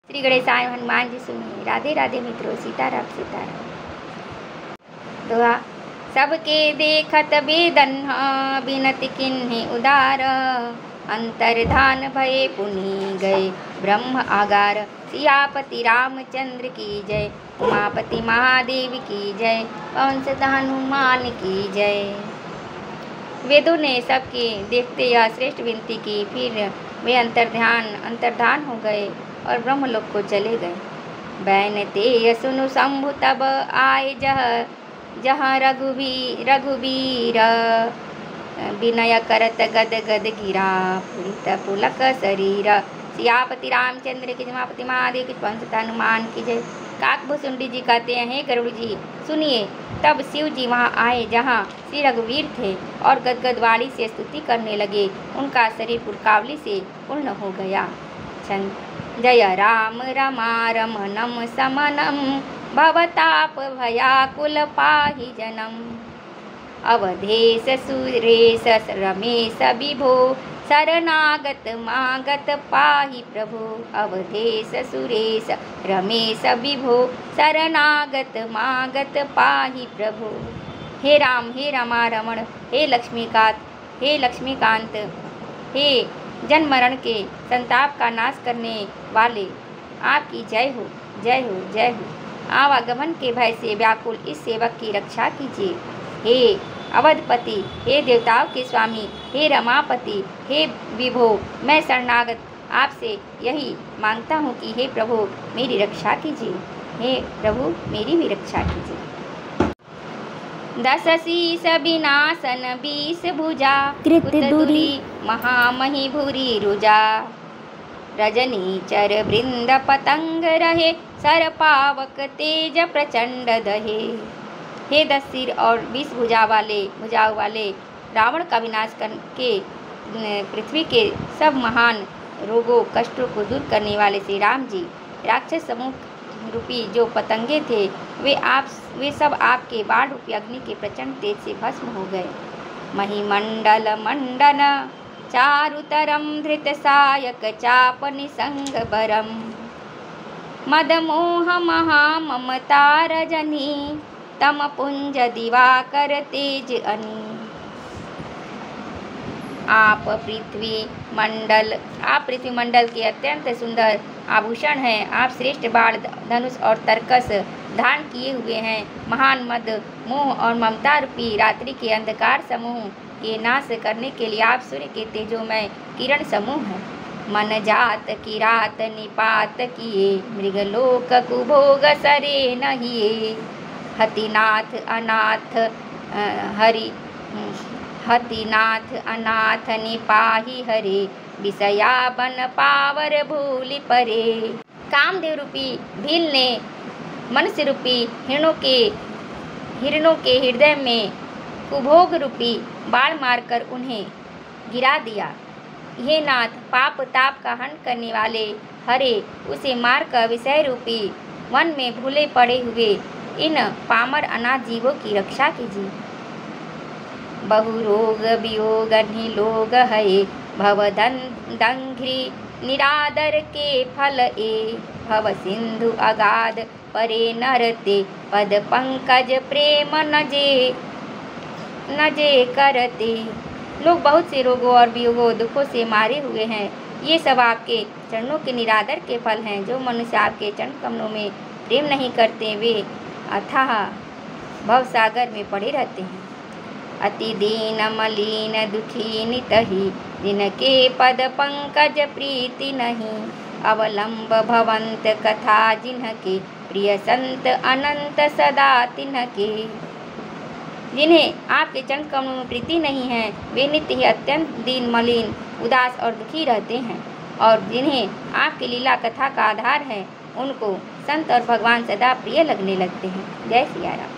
श्री गणेशाय हनुमान जी सुनिए। राधे राधे मित्रों, सीताराम सीताराम। दोहा। सबके देखत बेदन बिनति किन्हि उदार, अंतर्धान भये पुनि गए ब्रह्म आगार। सियापति रामचंद्र की जय, उमापति महादेव की जय, पवन सुत हनुमान की जय। वेदों ने सबके देखते यह श्रेष्ठ विनती की, फिर वे अंतर्धान हो गए और ब्रह्मलोक को चले गए। बैन ते सुनु शंभु तब आए जहाँ रघुबीर, विनय करत गद गद गिरा पुरित पुलक शरीर। सियापति रामचंद्र की, उमापति महादेव की, पवन सुत हनुमान की जय। काकभूषुंडी जी कहते हैं, हे गरुड़ जी सुनिए। तब शिव जी वहाँ आए जहाँ श्री रघुवीर थे और गदगद वाणी से स्तुति करने लगे। उनका शरीर पुरकावली से पूर्ण हो गया। छंद। जय राम रमारमणम समनम, भवताप भयाकुल पाहि जनम। अवधेश सुरेश रमेश विभो, शरणागत मागत पाहि प्रभो। अवधेश सुरेश रमेश विभो, शरणागत मागत पाहि प्रभो। हे राम, हे रमारमण, हे लक्ष्मीकांत, हे जन्म मरण के संताप का नाश करने वाले, आपकी जय हो, जय हो, जय हो। आवागमन के भय से व्याकुल इस सेवक की रक्षा कीजिए। हे अवधपति, हे देवताओं के स्वामी, हे रमापति, हे विभो, मैं शरणागत आपसे यही मांगता हूँ कि हे प्रभु मेरी रक्षा कीजिए। हे प्रभु मेरी भी रक्षा कीजिए। दस शीस विनाशन 20 भुजा, कृत दूरी महामही भूरी रुजा। रजनी चर वृंद पतंग रहे, सर पावक तेज प्रचंड दहे। हे 10 सिर और 20 भुजाओं वाले रावण का विनाश करके पृथ्वी के सब महान रोगों कष्टों को दूर करने वाले श्री राम जी, राक्षस समूह रूपी जो पतंगे थे वे सब आपके बाण रूपी अग्नि के प्रचंड तेज से भस्म हो गए। महिमंडल मंडन चारुतरम, धृत सायक चाप निसंग बरम। मद मोह महा ममता रजनी, तम पुंज दिवाकर तेज अनी। आप पृथ्वी मंडल के अत्यंत सुंदर आभूषण हैं। आप श्रेष्ठ बाण, धनुष और तरकस धारण किए हुए हैं। महान मद, मोह और ममता रूपी रात्रि के अंधकार समूह के नाश करने के लिए आप सूर्य के तेजोमय किरण समूह हैं। मन जात की रात निपात किए, मृगलोक कुभोग सरे नहिए। हतिनाथ अनाथ निपाहि हरे, विषया बन पावर भूलि परे। कामदेव रूपी भील ने मनुष्य रूपी हिरणों के हृदय में कुभोग रूपी बाण मारकर उन्हें गिरा दिया। हे नाथ, पाप ताप का हनन करने वाले हरे, उसे मारकर विषय रूपी वन में भूले पड़े हुए इन पामर अनाथ जीवों की रक्षा कीजिए। बहु रोग वियोग लोग है, भव दंघ्रि निरादर के फल ए। भव सिंधु अगाध परे नरते, पद पंकज प्रेम नजे करते। लोग बहुत से रोगों और वियोगों दुखों से मारे हुए हैं। ये सब आपके चरणों के निरादर के फल हैं। जो मनुष्य आपके चरण कमलों में प्रेम नहीं करते, वे अथाह भवसागर में पड़े रहते हैं। अति दीन मलिन दुखी नितहि, जिनके पद पंकज प्रीति नहीं। अवलंब भवंत कथा जिनके, प्रिय संत अनंत सदा तिनके। जिन्हें आपके चरण कमलों में प्रीति नहीं है, वे नित्य ही अत्यंत दीन मलिन उदास और दुखी रहते हैं। और जिन्हें आपकी लीला कथा का आधार है, उनको संत और भगवान सदा प्रिय लगने लगते हैं। जय सिया राम।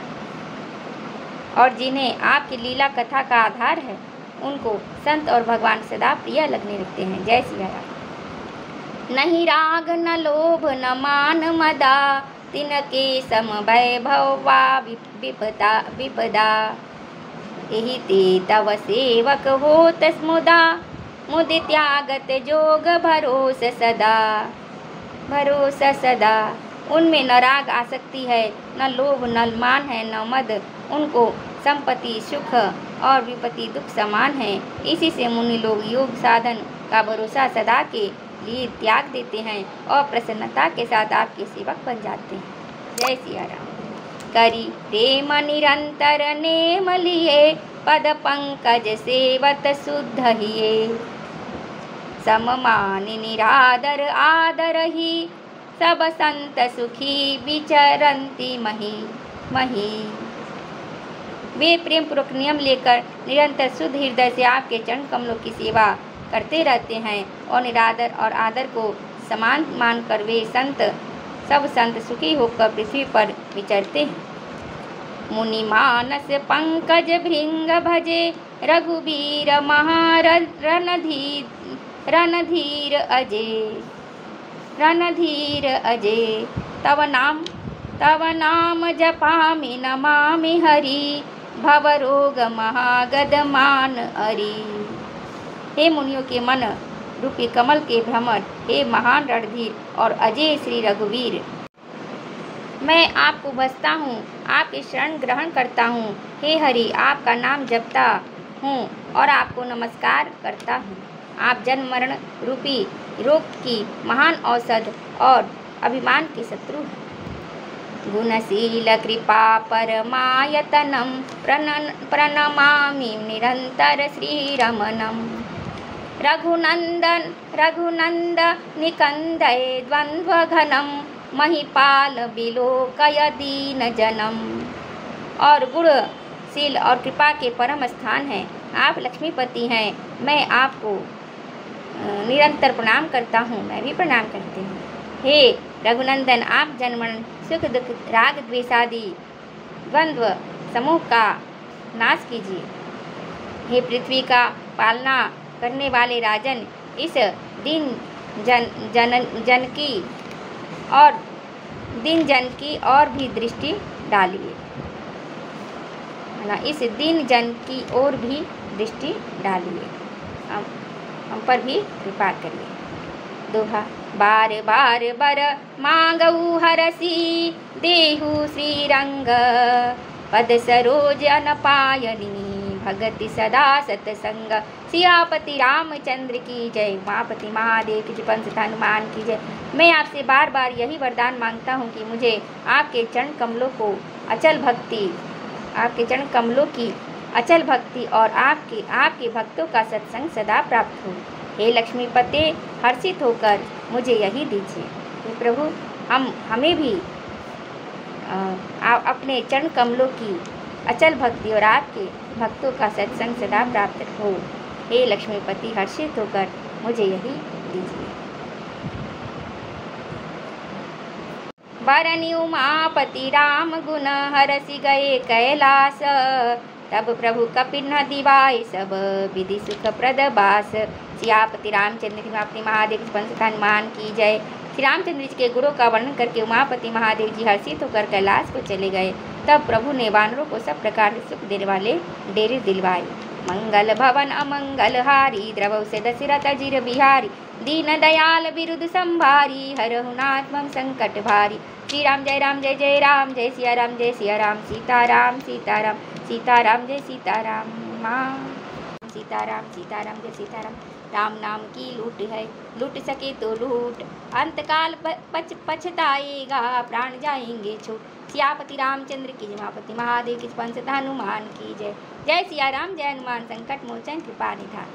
और जिन्हें आपकी लीला कथा का आधार है, उनको संत और भगवान सदा प्रिय लगने लगते हैं। जय सिया राम। नहीं राग न लोभ न मान मदा, तिनके सम वैभव वा विपदा। एहि ते तव सेवक होत मुदा, मुद त्यागत जोग भरोस सदा। भरोसा सदा। उनमें न राग आसक्ति है, न लोभ, न मान है, न मद। उनको संपत्ति, सुख और विपत्ति दुख समान है। इसी से मुनि लोग योग साधन का भरोसा सदा के लिए त्याग देते हैं और प्रसन्नता के साथ आपके सेवक बन जाते हैं। जय सिया राम। करी प्रेम निरंतर नेम लिए, पद पंकज सेवत शुद्ध हिये। सममानि निरादर आदर ही, सब संत सुखी विचरंती मही मही। वे प्रेम पूर्वक नियम लेकर निरंतर शुद्ध हृदय से आपके चरण कमलों की सेवा करते रहते हैं और निरादर और आदर को समान मानकर वे सब संत सुखी होकर पृथ्वी पर विचरते हैं। मुनि मानस पंकज भृंग भजे, रघुबीर रणधीर अजय। तव नाम जपामि नमामि हरि, भवरोग महागद मान अरि। हे मुनियों के मन रूपी कमल के भ्रमर, हे महान रणधीर और अजय श्री रघुवीर, मैं आपको भजता हूँ, आपके शरण ग्रहण करता हूँ। हे हरि, आपका नाम जपता हूँ और आपको नमस्कार करता हूँ। आप जन्म मरण रूपी रोग की महान औषध और अभिमान के शत्रु हैं। गुणशील कृपा परमायतनम, प्रणमामि निरंतर श्रीरमणम। रघुनंदन निकंदय द्वंद्व घनम, महिपाल बिलोकय दीन जनम। और गुणशील और कृपा के परम स्थान हैं। आप लक्ष्मीपति हैं। मैं आपको निरंतर प्रणाम करता हूँ। मैं भी प्रणाम करती हूँ। हे रघुनंदन, आप जन्म सुख दुख राग द्वेषादि द्वंद्व समूह का नाश कीजिए। हे पृथ्वी का पालना करने वाले राजन, इस दिन जन की और भी दृष्टि डालिए। इस दिन जन की ओर भी दृष्टि डालिए। हम पर भी कृपा करिए। दोहा। बार बार बर मांगऊ हरसी, देहु श्रीरंग पद सरोज अनपायनी, भगति सदा सतसंग। सियापति रामचंद्र की जय, उमापति महादेव की जय, पंच हनुमान की जय। मैं आपसे बार बार यही वरदान मांगता हूँ कि मुझे आपके चरण कमलों की अचल भक्ति और आपके भक्तों का सत्संग सदा प्राप्त हो। हे लक्ष्मीपते, हर्षित होकर मुझे यही दीजिए। हे प्रभु, हमें भी अपने चरण कमलों की अचल भक्ति और आपके भक्तों का सत्संग सदा प्राप्त हो। हे लक्ष्मीपति, हर्षित होकर मुझे यही दीजिए। बरनि उमापति राम गुण, हरसि गए कैलास। तब प्रभु कपिन दिवाय, सब विधि सुख प्रद बास। सियापति रामचंद्र उमापति महादेव पंच हनुमान की जय। श्री रामचंद्र जी के गुणों का वर्णन करके उमापति महादेव जी हर्षित होकर कैलाश को चले गए। तब प्रभु ने वानरों को सब प्रकार से सुख देने वाले डेरे दिलवाए। मंगल भवन अमंगल हारी, द्रवौ से दशरथ अजिर बिहारी। दीन दयाल बिरुद संभारी, हरहु नाथ मम संकट भारी। श्री राम जय राम, जय सिया राम, सीताराम सीताराम, सीताराम जय सीताराम। माँ सीताराम जय सीताराम। राम नाम की लूट है, लूट सके तो लूट, अंतकाल पछताएगा, प्राण जाएंगे छूट। सियापति रामचंद्र की जय, उमापति महादेव की, पंच हनुमान की जय। जय सिया राम, जय हनुमान संकट मोचन कृपा निधान।